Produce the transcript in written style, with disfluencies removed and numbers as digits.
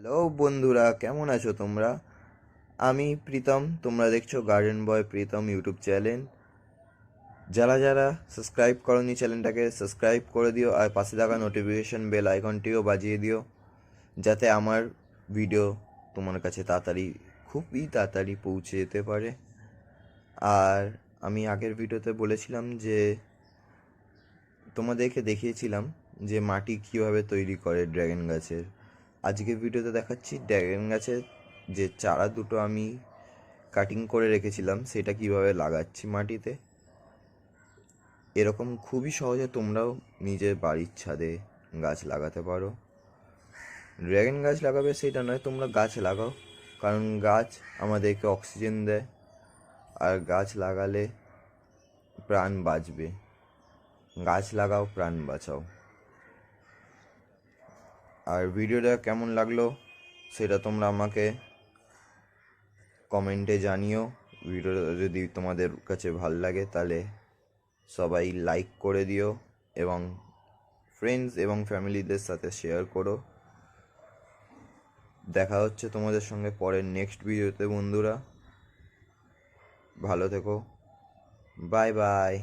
Hello বন্ধুরা, কেমন আছো তোমরা? আমি প্রীতম, তোমরা দেখছো গার্ডেন বয় প্রীতম ইউটিউব চ্যানেল। যারা যারা সাবস্ক্রাইব করোনি চ্যানেলটাকে সাবস্ক্রাইব করে দিও, আর পাশে থাকা নোটিফিকেশন বেল আইকনটিও বাজিয়ে দিও, যাতে আমার ভিডিও তোমার কাছে খুবই তাড়াতাড়ি পৌঁছে যেতে পারে। আর আমি আগের ভিডিওতে বলেছিলাম যে তোমাদেরকে দেখিয়েছিলাম যে মাটি কীভাবে তৈরি করে ড্রাগন গাছের। আজকের ভিডিওতে দেখাচ্ছি ড্রাগন গাছের যে চারা দুটো আমি কাটিং করে রেখেছিলাম সেটা কিভাবে লাগাচ্ছি মাটিতে। এরকম খুবই সহজে তোমরাও নিজের বাড়ির ছাদে গাছ লাগাতে পারো। ড্রাগন গাছ লাগাবে সেটা নয়, তোমরা গাছ লাগাও, কারণ গাছ আমাদেরকে অক্সিজেন দেয়, আর গাছ লাগালে প্রাণ বাঁচবে। গাছ লাগাও, প্রাণ বাঁচাও। আর ভিডিওটা কেমন লাগলো সেটা তোমরা আমাকে কমেন্টে জানিও। ভিডিওটা যদি তোমাদের কাছে ভালো লাগে তাহলে সবাই লাইক করে দিও এবং ফ্রেন্ডস এবং ফ্যামিলিদের সাথে শেয়ার করো। দেখা হচ্ছে তোমাদের সঙ্গে পরের নেক্সট ভিডিওতে বন্ধুরা। ভালো থেকো, বাই বাই।